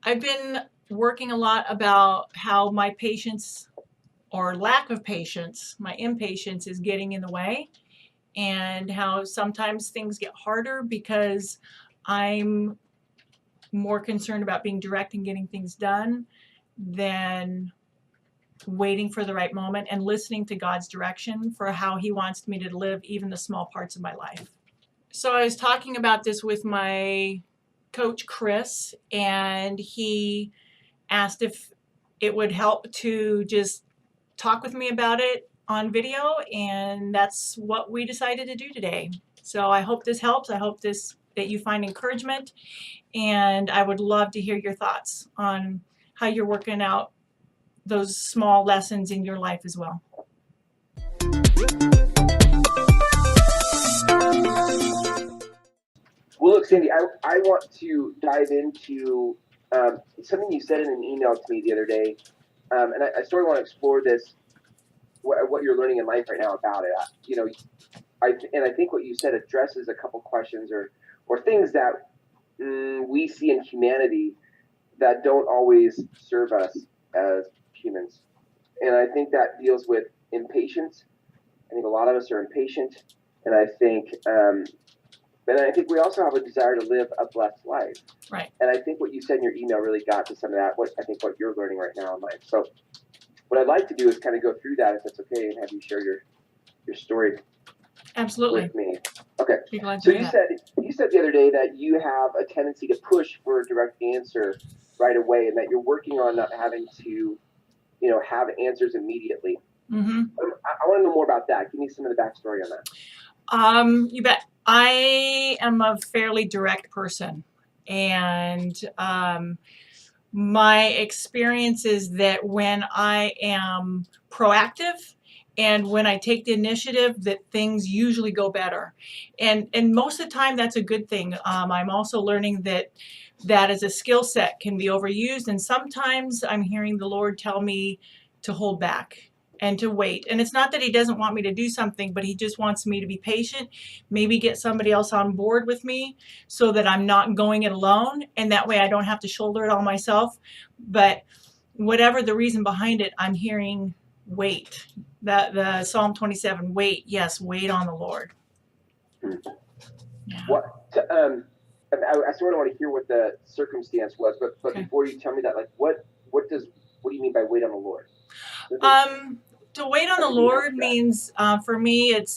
I've been working a lot about how my patience or lack of patience, my impatience is getting in the way, and how sometimes things get harder because I'm more concerned about being direct and getting things done than waiting for the right moment and listening to God's direction for how He wants me to live even the small parts of my life. So I was talking about this with my coach, Chris, and he asked if it would help to just talk with me about it on video, and that's what we decided to do today. So I hope this helps. I hope that you find encouragement, and I would love to hear your thoughts on how you're working out those small lessons in your life as well. Well, look, Sandy, I want to dive into something you said in an email to me the other day, and I sort of want to explore this, what you're learning in life right now about it. I think what you said addresses a couple questions or things that we see in humanity that don't always serve us as humans, and I think that deals with impatience. I think a lot of us are impatient, and I think we also have a desire to live a blessed life. Right. And I think what you said in your email really got to some of that, what you're learning right now in life. So what I'd like to do is kind of go through that, if it's okay, and have you share your story. Absolutely. With me. Okay. So you said the other day that you have a tendency to push for a direct answer right away, and that you're working on not having to, have answers immediately. Mm-hmm. I want to know more about that. Give me some of the backstory on that. You bet. I am a fairly direct person, and my experience is that when I am proactive and when I take the initiative, that things usually go better. And most of the time, that's a good thing. I'm also learning that as a skill set can be overused, and sometimes I'm hearing the Lord tell me to hold back and to wait. And it's not that He doesn't want me to do something, but He just wants me to be patient, maybe get somebody else on board with me so that I'm not going it alone, and that way I don't have to shoulder it all myself. But whatever the reason behind it, I'm hearing wait. The Psalm 27, wait, yes, wait on the Lord. Yeah. I sort of want to hear what the circumstance was, but okay. Before you tell me that, like, what do you mean by wait on the Lord? To wait on the Lord means, for me, it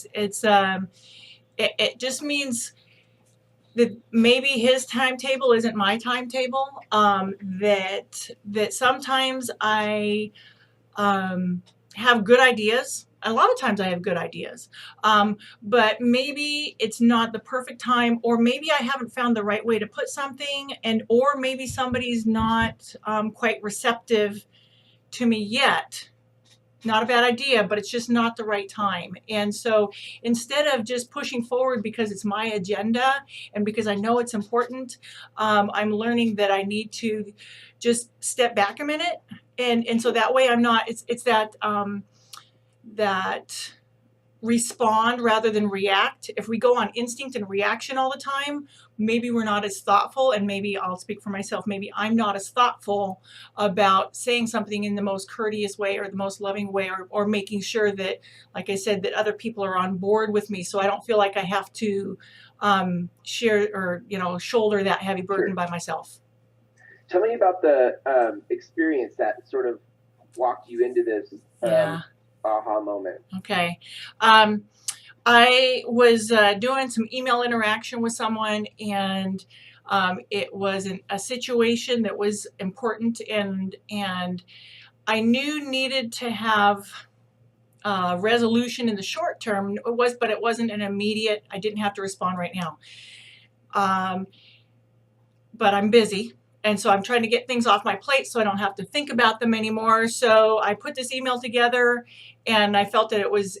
just means that maybe His timetable isn't my timetable. That sometimes I have good ideas. A lot of times I have good ideas, but maybe it's not the perfect time, or maybe I haven't found the right way to put something, or maybe somebody's not quite receptive to me yet. Not a bad idea, but it's just not the right time. And so instead of just pushing forward because it's my agenda and because I know it's important, I'm learning that I need to just step back a minute. And so that way I'm not, it's that respond rather than react. If we go on instinct and reaction all the time, maybe we're not as thoughtful, and maybe I'll speak for myself, maybe I'm not as thoughtful about saying something in the most courteous way or the most loving way, or making sure that, like I said, that other people are on board with me, so I don't feel like I have to share or shoulder that heavy burden by myself. Tell me about the experience that sort of walked you into this aha moment. Okay. I was doing some email interaction with someone, and it was a situation that was important, and I knew needed to have resolution in the short term. But it wasn't an immediate. I didn't have to respond right now. But I'm busy. And so I'm trying to get things off my plate so I don't have to think about them anymore. So I put this email together, and I felt that it was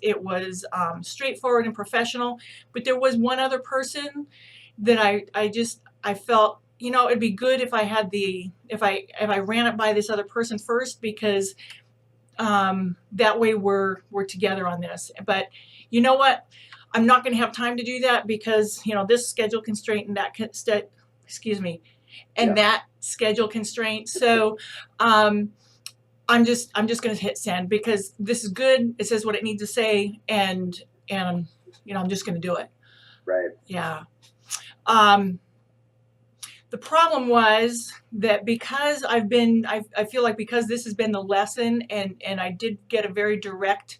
straightforward and professional. But there was one other person that I felt, it'd be good if I had if I ran it by this other person first, because that way we're together on this. But you know what? I'm not going to have time to do that because this schedule constraint and that excuse me. and Yeah. that schedule constraint. So I'm just going to hit send because this is good. It says what it needs to say, and I'm just going to do it. Right. Yeah. The problem was that because I feel like because this has been the lesson, and I did get a very direct,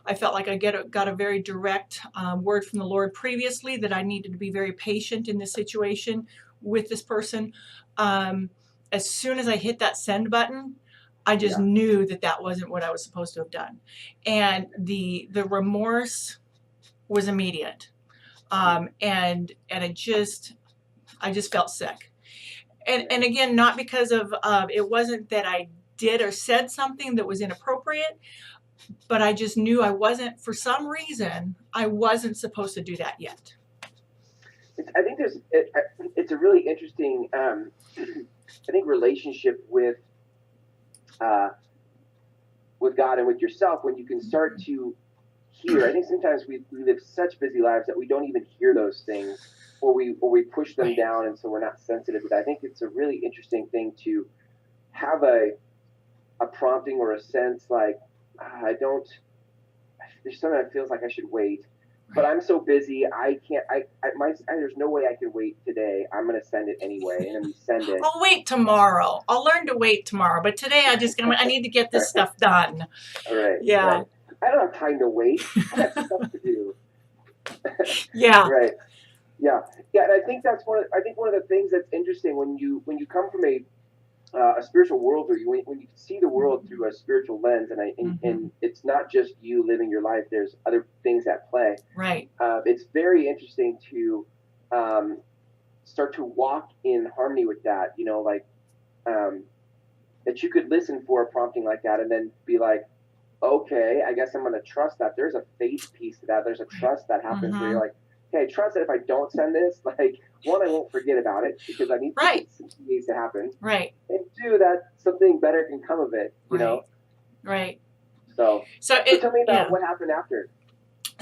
I felt like I got a very direct word from the Lord previously that I needed to be very patient in this situation with this person. As soon as I hit that send button, I just knew that wasn't what I was supposed to have done. And the remorse was immediate. And I just felt sick. And again, not because of, it wasn't that I did or said something that was inappropriate, but I just knew for some reason, I wasn't supposed to do that yet. I think it's a really interesting, I think, relationship with God and with yourself when you can start to hear. I think sometimes we live such busy lives that we don't even hear those things, or we push them down, and so we're not sensitive to that. I think it's a really interesting thing to have a prompting or a sense like, there's something that feels like I should wait, but I'm so busy, I can't, there's no way I can wait today. I'm going to send it anyway. And then we send it. I'll wait tomorrow. I'll learn to wait tomorrow, but today I need to get this stuff done. All right. Yeah. Right. I don't have time to wait. I have stuff to do. Yeah. Right. Yeah. Yeah. And I think one of the things that's interesting when you come from a spiritual worldview, when you see the world through a spiritual lens, and it's not just you living your life, there's other things at play. Right. It's very interesting to start to walk in harmony with that, that you could listen for a prompting like that and then be like, okay, I guess I'm going to trust that. There's a faith piece to that. There's a trust that happens where you're like, okay, trust that if I don't send this, like, one, I won't forget about it because I need something needs to happen. Right. And two, that something better can come of it, you know? Right. So tell me about what happened after.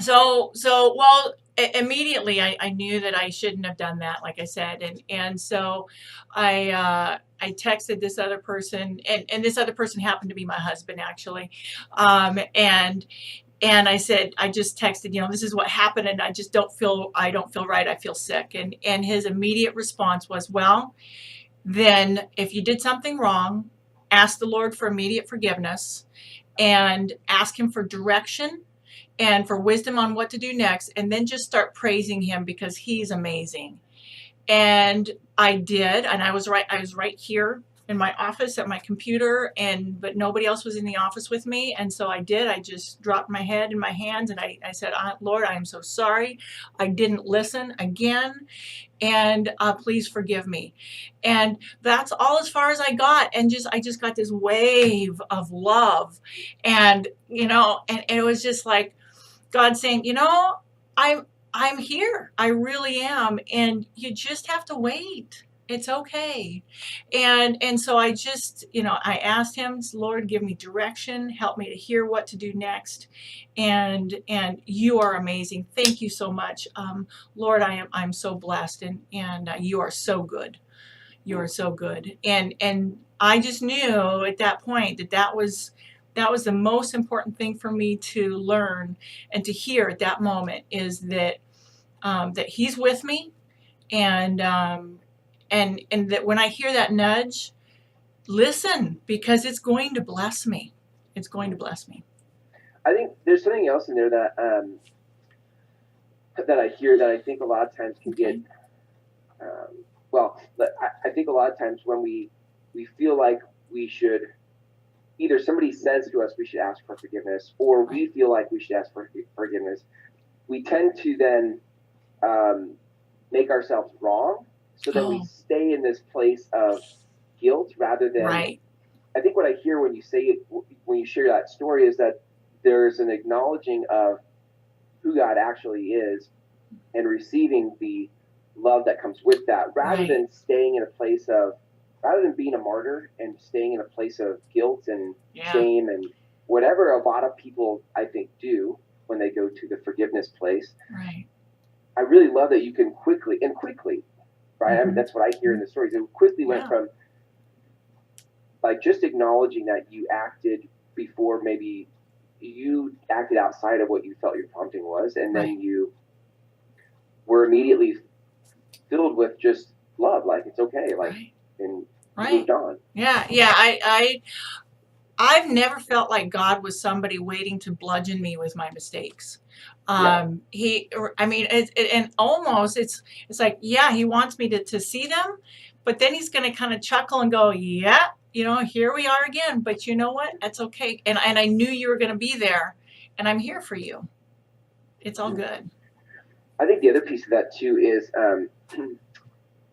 So well, immediately I knew that I shouldn't have done that, like I said, and so I texted this other person, and this other person happened to be my husband actually, and I said, I just texted, this is what happened, and I don't feel right. I feel sick, and his immediate response was, well, then if you did something wrong, ask the Lord for immediate forgiveness, and ask Him for direction and for wisdom on what to do next, and then just start praising Him because He's amazing. And I did, and I was right here in my office at my computer, but nobody else was in the office with me, and so I did. I just dropped my head in my hands, and I said, Lord, I am so sorry. I didn't listen again, and please forgive me. And that's all as far as I got, and I just got this wave of love, and and it was just like God saying, I'm here. I really am. And you just have to wait. It's okay. And so I just, I asked Him, Lord, give me direction, help me to hear what to do next. And you are amazing. Thank you so much. Lord, I'm so blessed, and you are so good. You are so good. And I just knew at that point that was the most important thing for me to learn and to hear at that moment, is that that He's with me, and that when I hear that nudge, listen, because it's going to bless me. It's going to bless me. I think there's something else in there that that I hear that I think a lot of times can get. I think a lot of times when we feel like we should, either somebody says to us we should ask for forgiveness, or we feel like we should ask for forgiveness, we tend to then make ourselves wrong, so that we stay in this place of guilt rather than. Right. I think what I hear when you say it, when you share that story, is that there's an acknowledging of who God actually is and receiving the love that comes with that, rather than staying in a place of, rather than being a martyr and staying in a place of guilt and shame and whatever a lot of people, I think, do when they go to the forgiveness place. Right. I really love that you can quickly, right? I mean, that's what I hear in the stories. It quickly went Yeah. from like just acknowledging that you acted before maybe you acted outside of what you felt your prompting was, and then Right. you were immediately filled with just love, like it's okay, like, Right. and you Right. moved on. Yeah. I've never felt like God was somebody waiting to bludgeon me with my mistakes. Yeah. And almost it's like, yeah, he wants me to see them, but then he's going to kind of chuckle and go, yeah, here we are again. But you know what? That's okay. And I knew you were going to be there, and I'm here for you. It's all good. I think the other piece of that too is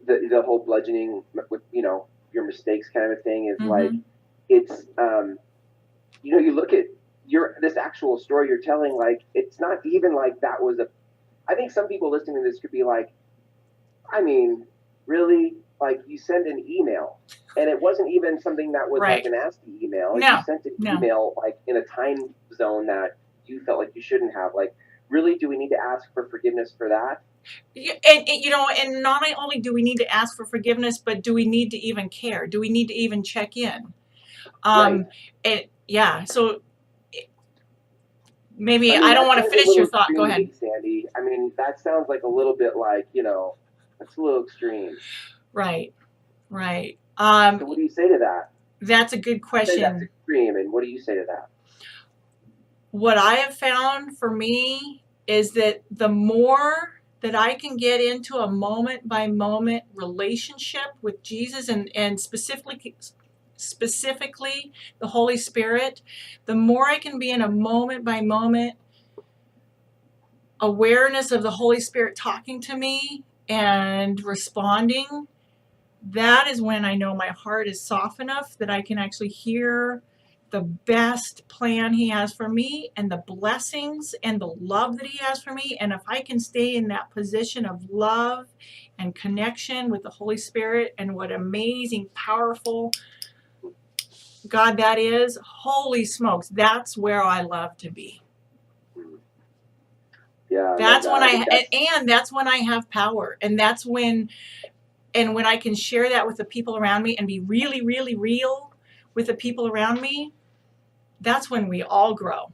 the whole bludgeoning with your mistakes kind of a thing is like it's you look at this actual story you're telling, like it's not even like that was I think some people listening to this could be like, I mean, really, like you send an email and it wasn't even something that was like a nasty email. No. You sent an email like in a time zone that you felt like you shouldn't have. Like, really, do we need to ask for forgiveness for that? And not only do we need to ask for forgiveness, but do we need to even care? Do we need to even check in? Right. So maybe I don't want to finish your thought. Go ahead, Sandy. I mean, that sounds like a little bit like that's a little extreme. Right. So what do you say to that? That's a good question. That's extreme, and what do you say to that? What I have found for me is that the more that I can get into a moment by moment relationship with Jesus and specifically the Holy Spirit, the more I can be in a moment by moment awareness of the Holy Spirit talking to me and responding, that is when I know my heart is soft enough that I can actually hear the best plan he has for me and the blessings and the love that he has for me. And if I can stay in that position of love and connection with the Holy Spirit and what amazing, powerful God that is, holy smokes, that's where I love to be. Yeah, that's when that's when I have power. And that's when I can share that with the people around me and be really, really real with the people around me, that's when we all grow.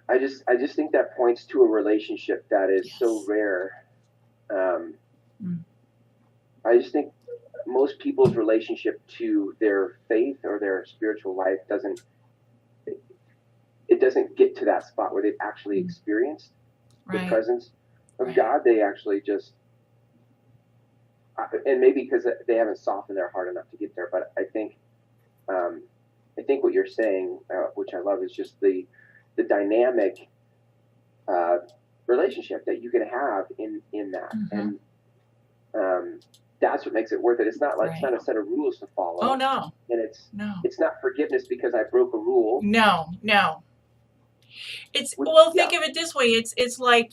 I just think that points to a relationship that is so rare. I just think most people's relationship to their faith or their spiritual life doesn't get to that spot where they've actually experienced the presence of God. They actually just, and maybe because they haven't softened their heart enough to get there. But I think what you're saying, which I love, is just the dynamic relationship that you can have in that, and that's what makes it worth it. It's not like it's not a set of rules to follow. Oh no. And it's not forgiveness because I broke a rule. No. It's think of it this way. It's like,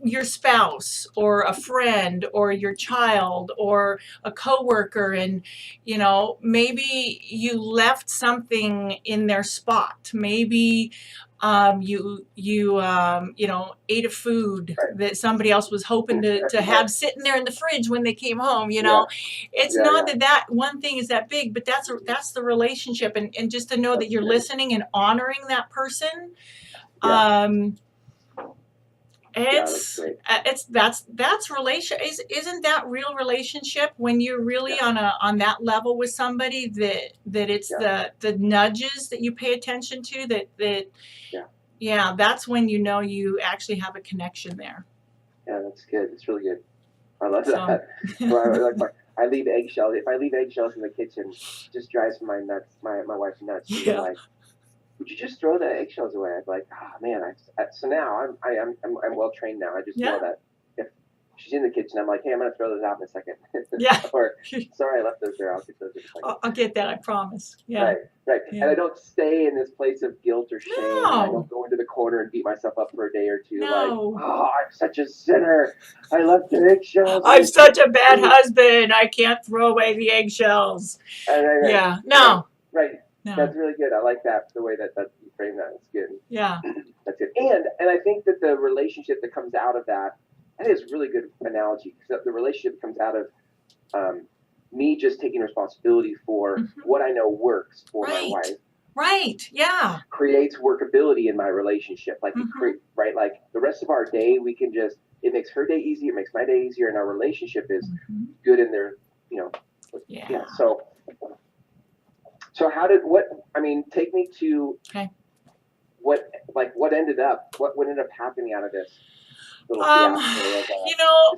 your spouse or a friend or your child or a coworker, and maybe you left something in their spot. Maybe you ate a food that somebody else was hoping to have sitting there in the fridge when they came home. It's not that one thing is that big, but that's the relationship, and just to know that you're listening and honoring that person. That's relation. Isn't that real relationship when you're really on that level with somebody that it's the nudges that you pay attention to that's when you actually have a connection there. Yeah, that's good. It's really good. I love that. I leave eggshells. If I leave eggshells in the kitchen, it just drives my wife nuts. She's like, would you just throw the eggshells away? I'd be like, man. So now I'm well trained now. I just know that if she's in the kitchen, I'm like, hey, I'm gonna throw those out in a second. Or sorry, I left those there. I'll get those in a second. I'll get that. I promise. Yeah. Right. Yeah. And I don't stay in this place of guilt or shame. No. I don't go into the corner and beat myself up for a day or two. No. Like, I'm such a sinner. I left the eggshells. I'm such a bad husband. I can't throw away the eggshells. Right. Yeah. No. Right. No. That's really good. I like that, the way that you frame that. It's good. Yeah. That's good. And I think that the relationship that comes out of that I think it's a really good analogy because the relationship comes out of me just taking responsibility for what I know works for my wife. Right. Yeah. Creates workability in my relationship. Like right, like the rest of our day, we can just, it makes her day easier, it makes my day easier, and our relationship is good in there, you know. Yeah. So how did, take me to what ended up happening out of this little fiasco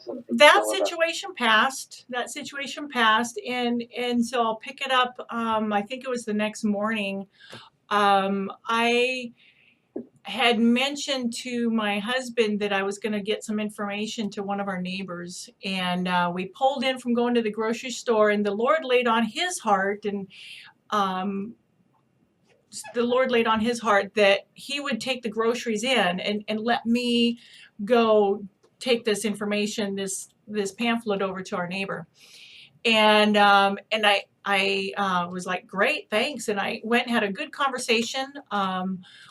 of, that situation passed. That situation passed, and so I'll pick it up. I think it was the next morning. I had mentioned to my husband that I was going to get some information to one of our neighbors, and we pulled in from going to the grocery store, and the Lord laid on his heart, and the Lord laid on his heart that he would take the groceries in and let me go take this information, this pamphlet over to our neighbor. And I was like, great, thanks. And I went and had a good conversation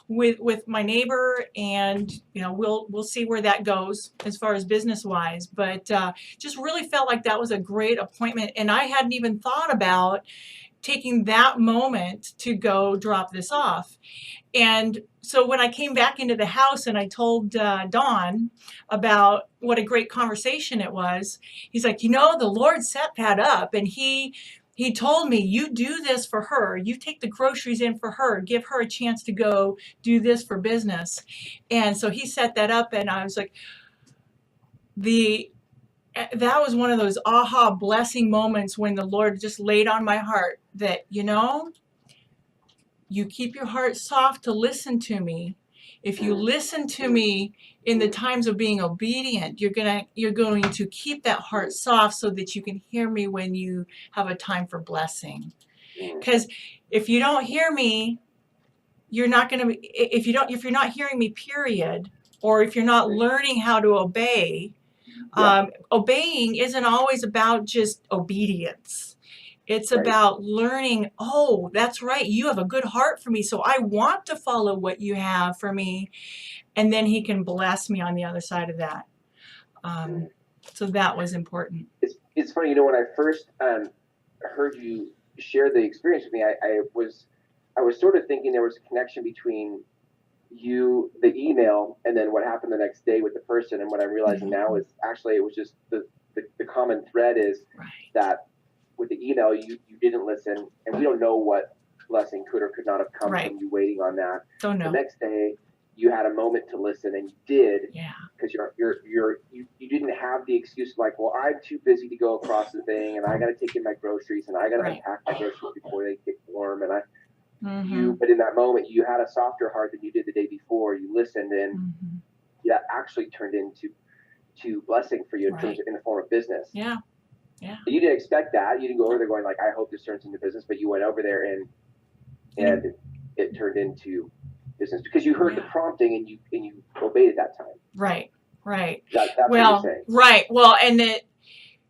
with my neighbor, and we'll see where that goes as far as business wise. But just really felt like that was a great appointment, and I hadn't even thought about taking that moment to go drop this off. And so when I came back into the house and I told Don about what a great conversation it was, he's like, the Lord set that up, and he told me, you do this for her. You take the groceries in for her. Give her a chance to go do this for business. And so he set that up, and I was like, that was one of those aha blessing moments when the Lord just laid on my heart that, you keep your heart soft to listen to me. If you listen to me in the times of being obedient, you're going to keep that heart soft so that you can hear me when you have a time for blessing. Because if you don't hear me, you're not going to, if you're not hearing me, period, or if you're not learning how to obey, obeying isn't always about just obedience. It's about learning, oh, that's right, you have a good heart for me, so I want to follow what you have for me. And then he can bless me on the other side of that. So that was important. It's funny, when I first heard you share the experience with me, I was sort of thinking there was a connection between you, the email, and then what happened the next day with the person. And what I'm realizing now is actually it was just the common thread is that with the email you didn't listen, and we don't know what blessing could or could not have come from you waiting on that. Don't know. The next day you had a moment to listen, and you did, because you didn't have the excuse like, well, I'm too busy to go across the thing, and I got to take in my groceries, and I got to unpack my groceries before they get warm, and but in that moment you had a softer heart than you did the day before. You listened, and that actually turned into blessing for you in terms of, in the form of business. Yeah. You didn't expect that. You didn't go over there going like, I hope this turns into business, but you went over there and it turned into business because you heard the prompting and you obeyed at that time. Right. That's well, what you're saying. Right. Well, and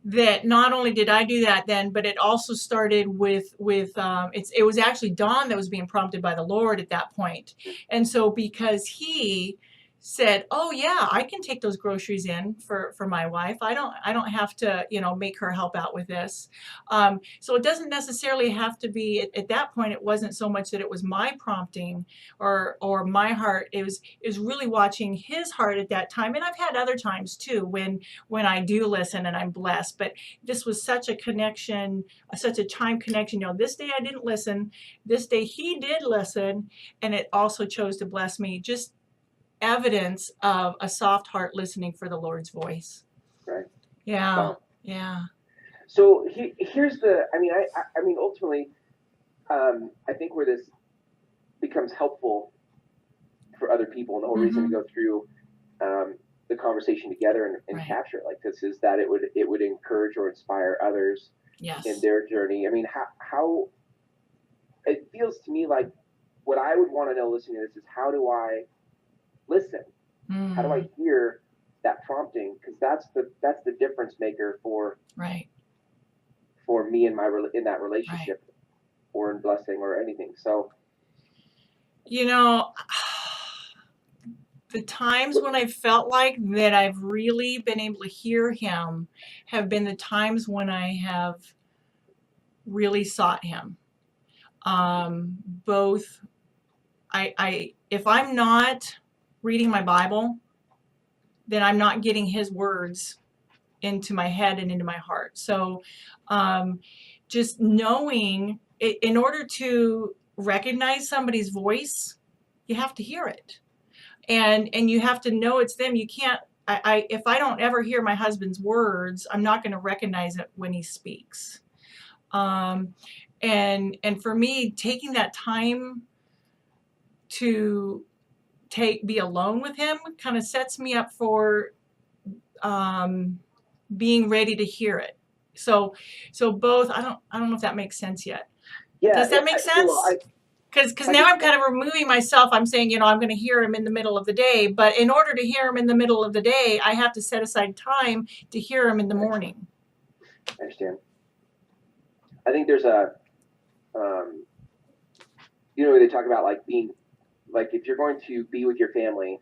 that not only did I do that then, but it also started with it was actually Don that was being prompted by the Lord at that point. And so because he said, oh yeah, I can take those groceries in for my wife. I don't have to, make her help out with this. So it doesn't necessarily have to be at that point. It wasn't so much that it was my prompting or my heart. It was really watching his heart at that time. And I've had other times too when I do listen and I'm blessed. But this was such a connection, such a time connection. This day I didn't listen. This day he did listen, and it also chose to bless me. Just evidence of a soft heart listening for the Lord's voice. Right. Yeah. Wow. Yeah. So here's the, ultimately, I think where this becomes helpful for other people, and the whole reason to go through the conversation together and capture it like this is that it would encourage or inspire others in their journey. How it feels to me like what I would want to know listening to this is, how do I listen? How do I hear that prompting? Because that's the difference maker for me in that relationship or in blessing or anything. So The times when I felt like that I've really been able to hear him have been the times when I have really sought him. Both, if I'm not reading my Bible, then I'm not getting his words into my head and into my heart. So just knowing, in order to recognize somebody's voice, you have to hear it. And you have to know it's them. You can't, if I don't ever hear my husband's words, I'm not going to recognize it when he speaks. And for me, taking that time to be alone with him kind of sets me up for being ready to hear it. So both, I don't know if that makes sense yet. Yeah. Does that make sense? Well, Because now I'm kind of removing myself. I'm saying, I'm going to hear him in the middle of the day. But in order to hear him in the middle of the day, I have to set aside time to hear him in the morning. I understand. I think there's a, they talk about like being, like if you're going to be with your family,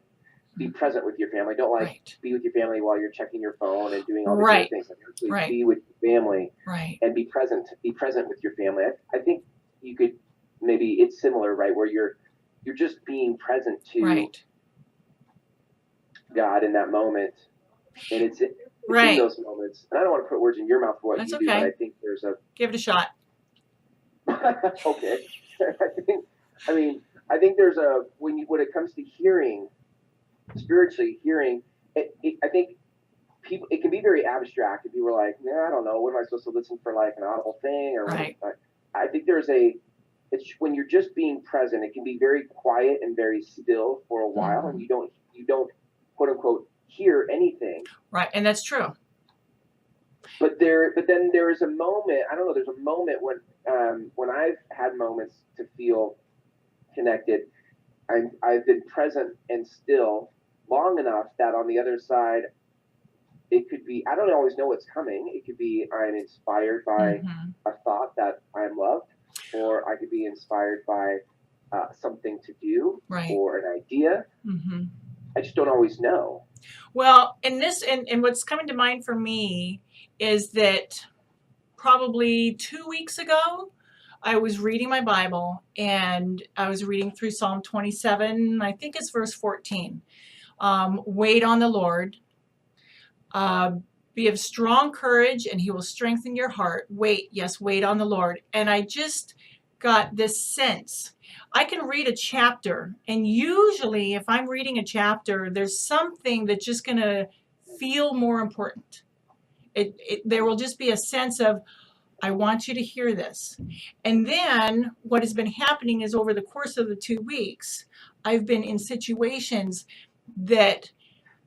be present with your family. Don't be with your family while you're checking your phone and doing all these other things. Like actually be with your family and be present with your family. I think you could, maybe it's similar, right? Where you're just being present to God in that moment. And it's in those moments. And I don't want to put words in your mouth for what you do, but I think there's a... Give it a shot. Okay. I think there's a, when it comes to hearing, spiritually hearing, I think people, it can be very abstract if you were like, I don't know, what am I supposed to listen for, like an audible thing? Or I think it's when you're just being present, it can be very quiet and very still for a while, and you don't quote unquote hear anything. Right, and that's true. But then there is a moment, I don't know, there's a moment when I've had moments to feel connected. I've been present and still long enough that on the other side, it could be, I don't always know what's coming. It could be I'm inspired by a thought that I'm loved, or I could be inspired by something to do or an idea. I just don't always know. Well, and what's coming to mind for me is that probably 2 weeks ago, I was reading my Bible and I was reading through Psalm 27, I think it's verse 14. Wait on the Lord. Be of strong courage and he will strengthen your heart. Wait on the Lord. And I just got this sense. I can read a chapter, and usually if I'm reading a chapter, there's something that's just going to feel more important. There will just be a sense of, I want you to hear this. And then what has been happening is over the course of the 2 weeks, I've been in situations that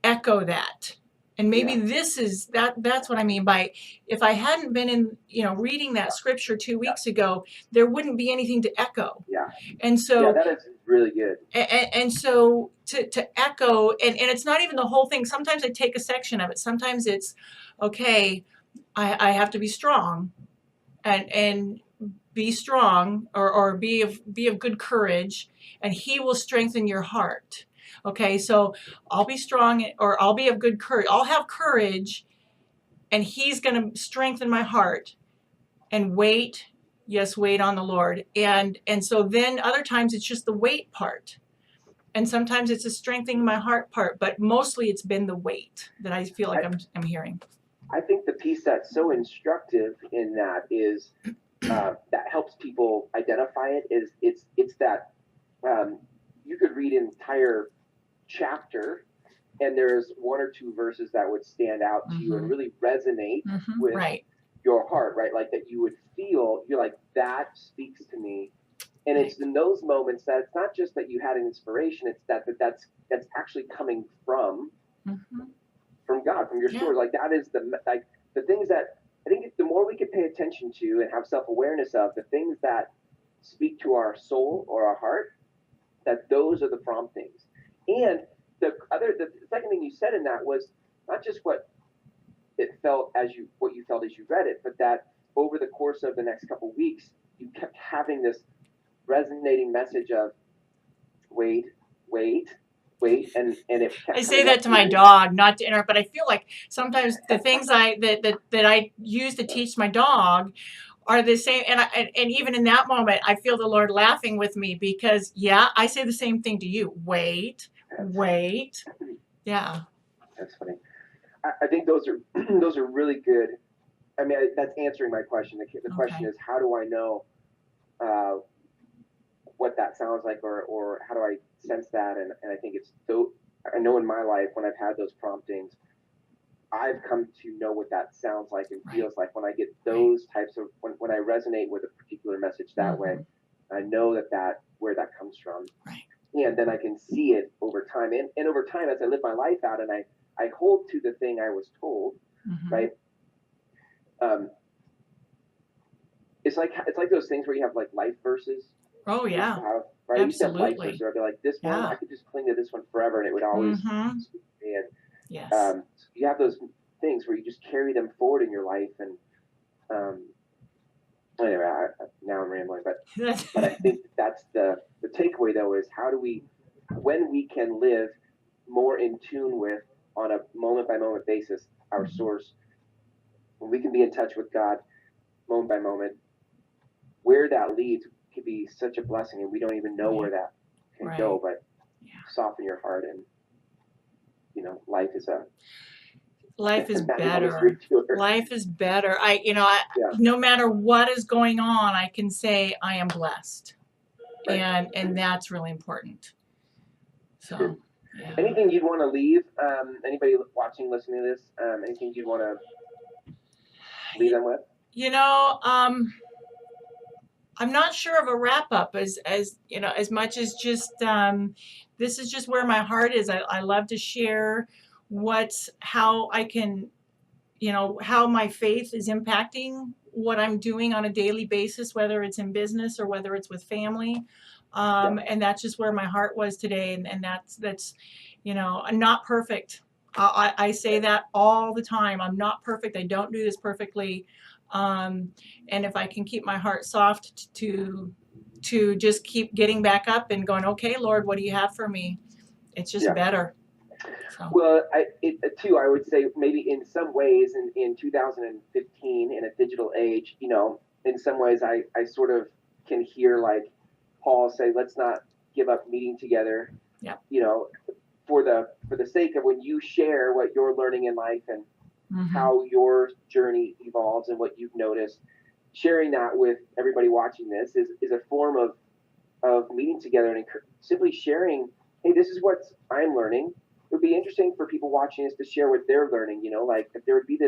echo that. And maybe this is that's what I mean by, if I hadn't been in, reading that scripture 2 weeks ago, there wouldn't be anything to echo. Yeah. And so that is really good. And so to echo, and it's not even the whole thing. Sometimes I take a section of it. Sometimes it's, okay, I have to be strong and be strong or be of good courage, and he will strengthen your heart. Okay, so I'll be strong, or I'll be of good courage. I'll have courage, and he's going to strengthen my heart. And wait on the Lord. And so then other times it's just the wait part. And sometimes it's a strengthening my heart part, but mostly it's been the wait that I feel like I'm hearing. I think the piece that's so instructive in that is that helps people identify it is it's that you could read an entire chapter and there's one or two verses that would stand out to you and really resonate with your heart, right? Like that you would feel, you're like, that speaks to me. And it's in those moments that it's not just that you had an inspiration, it's that's actually coming from God, from your stories. Like that is the things that I think the more we can pay attention to and have self-awareness of the things that speak to our soul or our heart, that those are the promptings. And the second thing you said in that was not just what you felt as you read it, but that over the course of the next couple of weeks, you kept having this resonating message of wait, wait, and it kept I say coming up that to my me. dog, not to interrupt, but I feel like sometimes the things that I use to teach my dog are the same, and even in that moment, I feel the Lord laughing with me because yeah, I say the same thing to you. Wait, wait, yeah. That's funny. I think those are those are really good. I mean, that's answering my question. The question Okay. is, how do I know uh, what that sounds like, or how do I sense that? And I think it's so. I know in my life when I've had those promptings, I've come to know what that sounds like and Right. feels like when I get those types of when I resonate with a particular message that way. I know that where that comes from, Right. and then I can see it over time. And over time, as I live my life out, and I hold to the thing I was told, right? It's like those things where you have like life verses. Oh You used yeah, to have, right? I used to have life verses. absolutely. I'd be like, this one, Yeah. I could just cling to this one forever, and it would always speak to me. And Yes. you have those things where you just carry them forward in your life. And anyway, now I'm rambling, but I think that's the takeaway though is how do we, when we can live more in tune with on a moment by moment basis our source, when we can be in touch with God moment by moment, where that leads could be such a blessing, and we don't even know where that can go. But soften your heart, and life is better. Life is better. No matter what is going on, I can say I am blessed, and that's really important. So, yeah. Anything you'd want to leave? Anybody watching, listening to this? Anything you'd want to leave them with? I'm not sure of a wrap up as much as just this is just where my heart is. I love to share how I can, how my faith is impacting what I'm doing on a daily basis, whether it's in business or whether it's with family. And that's just where my heart was today. And that's, I'm not perfect. I say that all the time. I'm not perfect. I don't do this perfectly. And if I can keep my heart soft to just keep getting back up and going, okay, Lord, what do you have for me? It's just better. So. Well, I would say maybe in some ways in 2015 in a digital age, in some ways I sort of can hear like Paul say, let's not give up meeting together. Yeah. For the sake of when you share what you're learning in life and how your journey evolves and what you've noticed, sharing that with everybody watching this is a form of meeting together and simply sharing, hey, this is what I'm learning. It would be interesting for people watching us to share what they're learning, like if there would be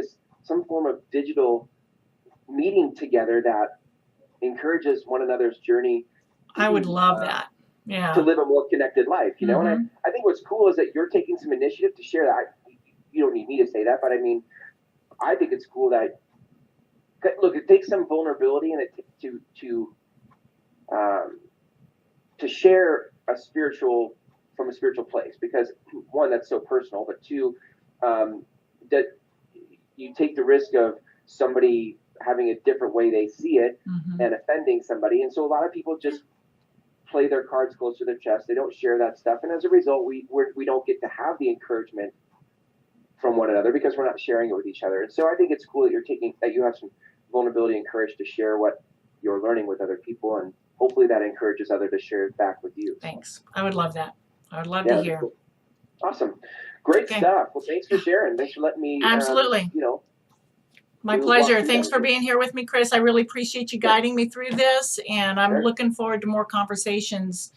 some form of digital meeting together that encourages one another's journey. I would love that. Yeah. To live a more connected life, and I think what's cool is that you're taking some initiative to share that. You don't need me to say that, but I mean, I think it's cool that, look, it takes some vulnerability and to share from a spiritual place, because one, that's so personal, but two, that you take the risk of somebody having a different way they see it and offending somebody. And so a lot of people just play their cards close to their chest. They don't share that stuff. And as a result, we don't get to have the encouragement from one another because we're not sharing it with each other. And so I think it's cool that you have some vulnerability and courage to share what you're learning with other people. And hopefully that encourages others to share it back with you. Thanks. I would love that. I would love to hear. Cool. Awesome. Great stuff. Well, thanks for sharing. Thanks for letting me, absolutely. My pleasure. Thanks for being here with me, Chris. I really appreciate you guiding me through this, and I'm looking forward to more conversations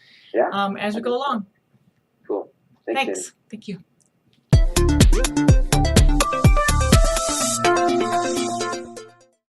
as we go along. Cool. Thanks. Thank you.